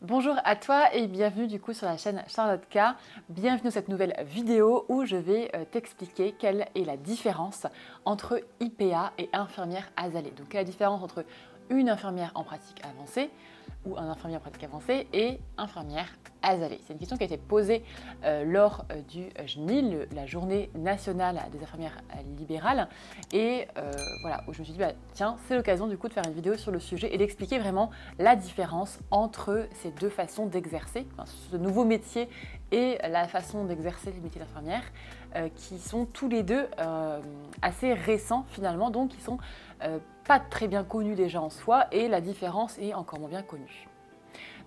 Bonjour à toi et bienvenue du coup sur la chaîne Charlotte K. Bienvenue dans cette nouvelle vidéo où je vais t'expliquer quelle est la différence entre IPA et infirmière azalée. Donc quelle est la différence entre une infirmière en pratique avancée ou un infirmier en pratique avancée et infirmière azalée. C'est une question qui a été posée lors du JNIL, la journée nationale des infirmières libérales. Et voilà, où je me suis dit, tiens, c'est l'occasion du coup de faire une vidéo sur le sujet et d'expliquer vraiment la différence entre ces deux façons d'exercer, ce nouveau métier et la façon d'exercer les métiers d'infirmière, qui sont tous les deux assez récents finalement, donc qui sont pas très bien connus déjà en soi, et la différence est encore moins bien connue.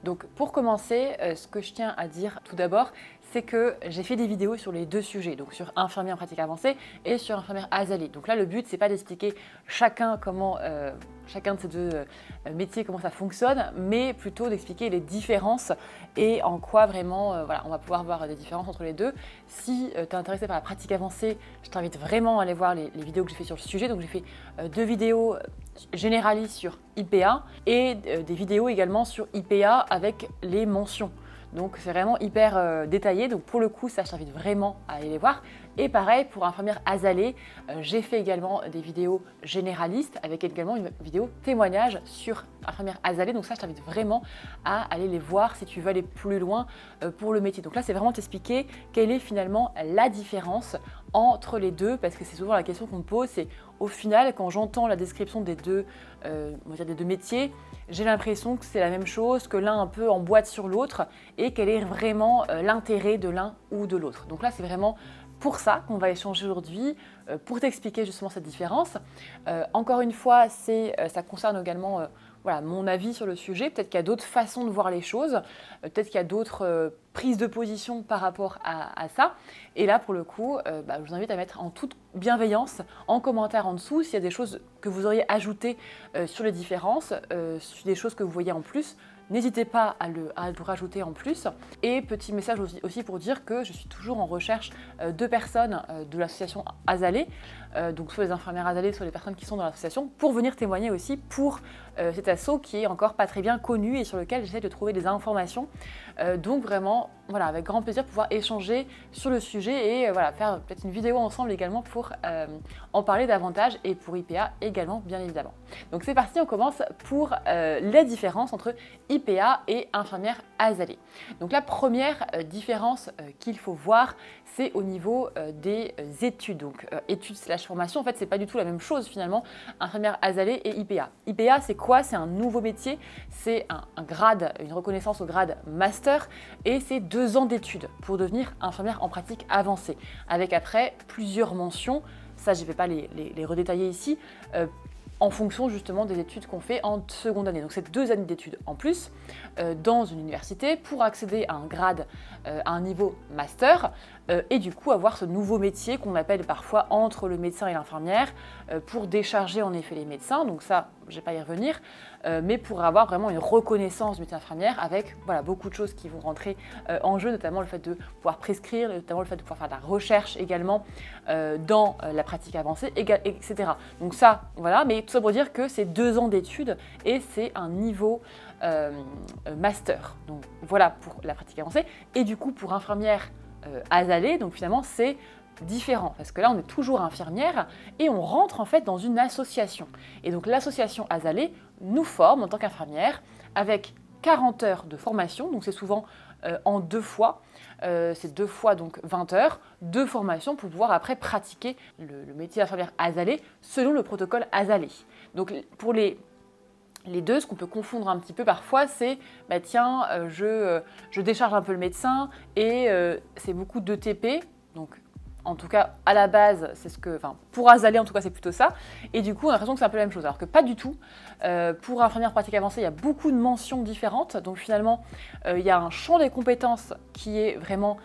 Donc pour commencer, ce que je tiens à dire tout d'abord, c'est que j'ai fait des vidéos sur les deux sujets, donc sur infirmier en pratique avancée et sur infirmière azalée. Donc là, le but, c'est pas d'expliquer chacun de ces deux métiers, comment ça fonctionne, mais plutôt d'expliquer les différences et en quoi vraiment, voilà, on va pouvoir voir des différences entre les deux. Si tu es intéressé par la pratique avancée, je t'invite vraiment à aller voir les vidéos que j'ai fait sur le sujet. Donc j'ai fait deux vidéos généralistes sur IPA et des vidéos également sur IPA avec les mentions. Donc c'est vraiment hyper détaillé, donc pour le coup ça je t'invite vraiment à aller les voir. Et pareil pour infirmière azalée, j'ai fait également des vidéos généralistes avec également une vidéo témoignage sur infirmière azalée, donc ça je t'invite vraiment à aller les voir si tu veux aller plus loin pour le métier. Donc là c'est vraiment t'expliquer quelle est finalement la différence entre les deux, parce que c'est souvent la question qu'on me pose, c'est au final quand j'entends la description des deux métiers, j'ai l'impression que c'est la même chose, que l'un un peu emboîte sur l'autre et quel est vraiment l'intérêt de l'un ou de l'autre. Donc là, c'est vraiment pour ça qu'on va échanger aujourd'hui, pour t'expliquer justement cette différence. Encore une fois, ça concerne également voilà, mon avis sur le sujet. Peut-être qu'il y a d'autres façons de voir les choses, peut-être qu'il y a d'autres prises de position par rapport à ça. Et là, pour le coup, je vous invite à mettre en toute bienveillance en commentaire en dessous s'il y a des choses que vous auriez ajoutées sur les différences, sur des choses que vous voyez en plus. N'hésitez pas à le rajouter en plus. Et petit message aussi pour dire que je suis toujours en recherche de personnes de l'association Azalée, donc soit les infirmières azalées, soit les personnes qui sont dans l'association, pour venir témoigner aussi pour cet asso qui est encore pas très bien connu et sur lequel j'essaie de trouver des informations. Donc vraiment, voilà, avec grand plaisir pouvoir échanger sur le sujet et voilà, faire peut-être une vidéo ensemble également pour en parler davantage, et pour IPA également bien évidemment. Donc c'est parti, on commence pour la différence entre IPA et infirmière azalée. Donc la première différence qu'il faut voir, c'est au niveau des études. Donc études/formation, en fait c'est pas du tout la même chose finalement, infirmière azalée et IPA. IPA c'est quoi? C'est un nouveau métier, c'est un grade, une reconnaissance au grade master, et c'est 2 ans d'études pour devenir infirmière en pratique avancée, avec après plusieurs mentions, ça je ne vais pas les redétailler ici, en fonction justement des études qu'on fait en seconde année. Donc c'est 2 années d'études en plus dans une université pour accéder à un grade, à un niveau master, et du coup avoir ce nouveau métier qu'on appelle parfois entre le médecin et l'infirmière, pour décharger en effet les médecins. Donc ça, je ne vais pas y revenir, mais pour avoir vraiment une reconnaissance du médecin infirmière avec voilà, beaucoup de choses qui vont rentrer en jeu, notamment le fait de pouvoir prescrire, notamment le fait de pouvoir faire de la recherche également dans la pratique avancée, etc. Donc ça, voilà, mais tout ça pour dire que c'est 2 ans d'études et c'est un niveau master. Donc voilà pour la pratique avancée. Et du coup pour infirmière azalée, donc finalement c'est différent, parce que là on est toujours infirmière et on rentre en fait dans une association. Et donc l'association azalée nous forme en tant qu'infirmière avec 40 heures de formation, donc c'est souvent en 2 fois, c'est 2 fois donc 20 heures de formation pour pouvoir après pratiquer le métier d'infirmière azalée selon le protocole azalée. Donc pour les deux, ce qu'on peut confondre un petit peu parfois, c'est tiens, je décharge un peu le médecin et c'est beaucoup d'ETP, donc en tout cas à la base, c'est pour azalée en tout cas c'est plutôt ça, et du coup on a l'impression que c'est un peu la même chose, alors que pas du tout. Pour infirmière pratique avancée, il y a beaucoup de mentions différentes, donc finalement il y a un champ des compétences qui est vraiment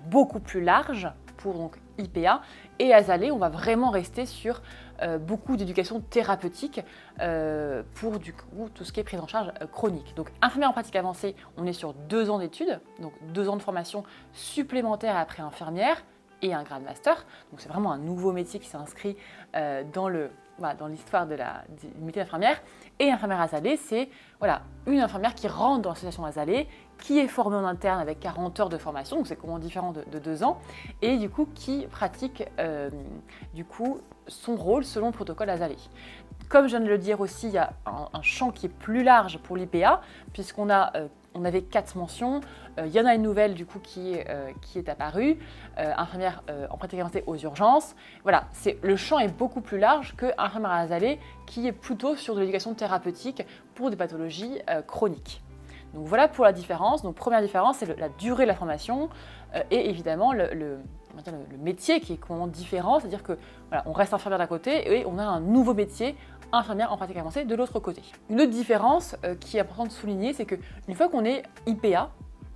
beaucoup plus large pour donc IPA, et azalée on va vraiment rester sur beaucoup d'éducation thérapeutique pour du coup tout ce qui est prise en charge chronique. Donc infirmière en pratique avancée, on est sur 2 ans d'études, donc 2 ans de formation supplémentaire après infirmière et un grade master. Donc c'est vraiment un nouveau métier qui s'inscrit dans le voilà, dans l'histoire du métier d'infirmière. Et infirmière Asalée, c'est voilà, une infirmière qui rentre dans l'association Asalée, qui est formée en interne avec 40 heures de formation, donc c'est complètement différent de 2 ans, et du coup qui pratique du coup, son rôle selon le protocole Asalée. Comme je viens de le dire aussi, il y a un champ qui est plus large pour l'IPA, puisqu'on avait 4 mentions. Il y en a une nouvelle du coup qui est apparue, infirmière en pratique avancée aux urgences. Voilà, le champ est beaucoup plus large que infirmière Asalée, qui est plutôt sur de l'éducation thérapeutique pour des pathologies chroniques. Donc voilà pour la différence. Donc première différence, c'est la durée de la formation et évidemment le métier qui est complètement différent, c'est-à-dire que voilà, on reste infirmière d'un côté et on a un nouveau métier, infirmière en pratique avancée de l'autre côté. Une autre différence qui est importante de souligner, c'est qu'une fois qu'on est IPA,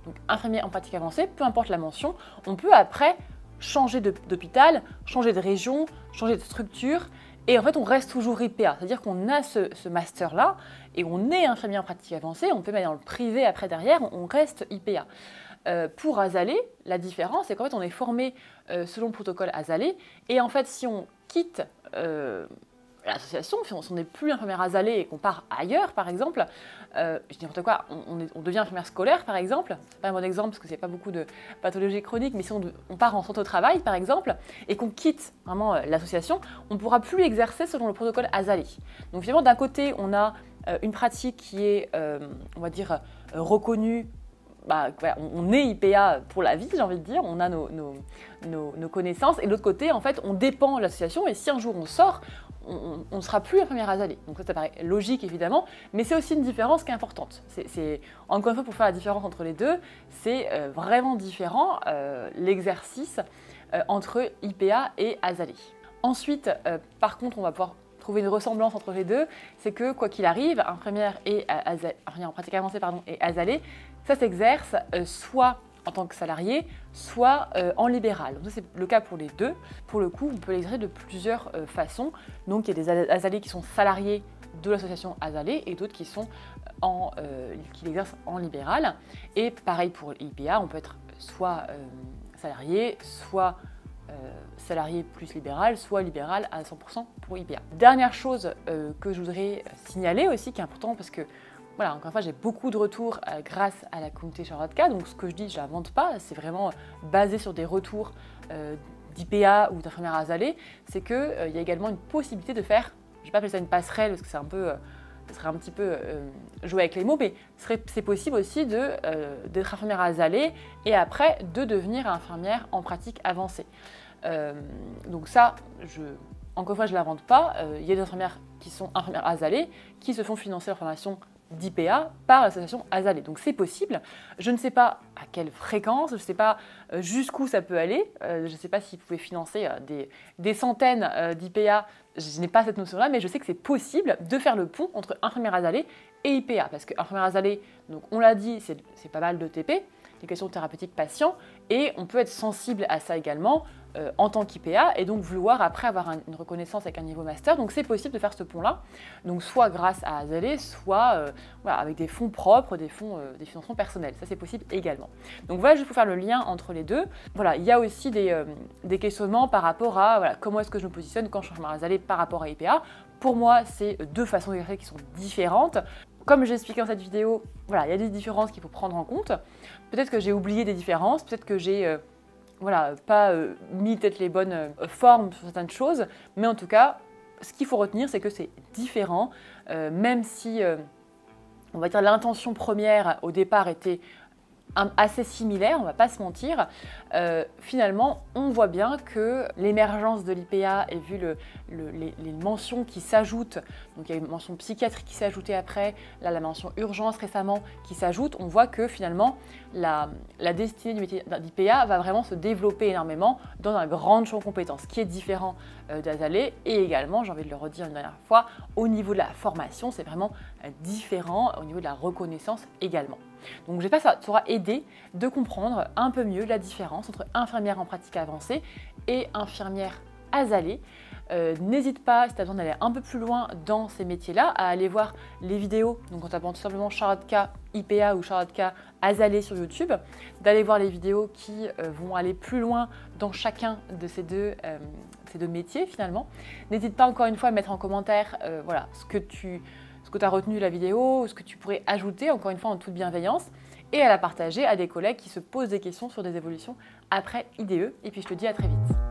donc infirmier en pratique avancée, peu importe la mention, on peut après changer d'hôpital, changer de région, changer de structure, et en fait on reste toujours IPA, c'est-à-dire qu'on a ce master-là, et on est infirmier en pratique avancée, on peut mettre dans le privé après derrière, on reste IPA. Pour Asalée, la différence, c'est qu'en fait on est formé selon le protocole Asalée, et en fait si on quitte l'association, si on n'est plus infirmière Asalée et qu'on part ailleurs, par exemple, je dis n'importe quoi, on devient infirmière scolaire, par exemple, c'est pas un bon exemple parce que c'est pas beaucoup de pathologies chroniques, mais si on part en santé au travail, par exemple, et qu'on quitte vraiment l'association, on ne pourra plus exercer selon le protocole Asalée. Donc finalement, d'un côté, on a une pratique qui est, on va dire, reconnue. Bah, voilà, on est IPA pour la vie, j'ai envie de dire, on a nos connaissances, et de l'autre côté, en fait, on dépend de l'association, et si un jour on sort, on ne sera plus infirmière Asalée. Donc ça paraît logique, évidemment, mais c'est aussi une différence qui est importante. Encore une fois, pour faire la différence entre les deux, c'est vraiment différent l'exercice entre IPA et Asalée. Ensuite, par contre, on va pouvoir trouver une ressemblance entre les deux, c'est que quoi qu'il arrive, infirmière en pratique avancée et Asalée, ça s'exerce soit en tant que salarié, soit en libéral. Donc ça c'est le cas pour les deux. Pour le coup, on peut l'exercer de plusieurs façons. Donc il y a des Asalées qui sont salariés de l'association Asalée et d'autres qui l'exercent en libéral. Et pareil pour l'IPA, on peut être soit salarié, soit salarié plus libéral, soit libéral à 100% pour IPA. Dernière chose que je voudrais signaler aussi, qui est important parce que voilà, encore une fois, j'ai beaucoup de retours grâce à la communauté Charlotte K. Donc ce que je dis, je n'invente pas, c'est vraiment basé sur des retours d'IPA ou d'infirmière Asalée. C'est qu'il y a également une possibilité de faire, je ne vais pas appeler ça une passerelle parce que c'est ce serait un petit peu jouer avec les mots, mais c'est possible aussi d'être infirmière Asalée et après de devenir infirmière en pratique avancée. Donc ça, encore une fois, je ne l'invente pas. Il y a des infirmières qui sont infirmières Asalée qui se font financer leur formation d'IPA par l'association Asalée. Donc c'est possible. Je ne sais pas à quelle fréquence, je ne sais pas jusqu'où ça peut aller. Je ne sais pas s'ils pouvaient financer des centaines d'IPA. Je n'ai pas cette notion-là, mais je sais que c'est possible de faire le pont entre infirmière Asalée et IPA. Parce que infirmière Asalée, donc on l'a dit, c'est pas mal d'ETP, l'éducation thérapeutique patient, et on peut être sensible à ça également en tant qu'IPA et donc vouloir après avoir une reconnaissance avec un niveau master. Donc c'est possible de faire ce pont-là, donc soit grâce à Asalée, soit voilà, avec des fonds propres, des financements personnels. Ça c'est possible également. Donc voilà, je vais vous faire le lien entre les deux. Voilà, il y a aussi des questionnements par rapport à voilà, comment est-ce que je me positionne quand je change ma Asalée par rapport à IPA. Pour moi, c'est deux façons d'exercer qui sont différentes. Comme j'ai expliqué dans cette vidéo, voilà, il y a des différences qu'il faut prendre en compte. Peut-être que j'ai oublié des différences, peut-être que j'ai voilà, pas mis peut-être les bonnes formes sur certaines choses, mais en tout cas, ce qu'il faut retenir, c'est que c'est différent, même si, on va dire, l'intention première au départ était assez similaire, on ne va pas se mentir. Finalement, on voit bien que l'émergence de l'IPA et vu les mentions qui s'ajoutent, donc il y a une mention psychiatrie qui s'est ajoutée après, là la mention urgence récemment qui s'ajoute, on voit que finalement la destinée du métier d'IPA va vraiment se développer énormément dans un grand champ de compétences qui est différent d'Asalée et également, j'ai envie de le redire une dernière fois, au niveau de la formation, c'est vraiment différent au niveau de la reconnaissance également. Donc j'espère que ça t'aura aidé de comprendre un peu mieux la différence entre infirmière en pratique avancée et infirmière Asalée. N'hésite pas, si tu as besoin d'aller un peu plus loin dans ces métiers-là, à aller voir les vidéos, donc en tapant tout simplement Charlotte K IPA ou Charlotte K Azalée sur YouTube, d'aller voir les vidéos qui vont aller plus loin dans chacun de ces deux métiers finalement. N'hésite pas encore une fois à mettre en commentaire voilà, ce que tu as retenu de la vidéo, ce que tu pourrais ajouter, encore une fois en toute bienveillance, et à la partager à des collègues qui se posent des questions sur des évolutions après IDE. Et puis je te dis à très vite.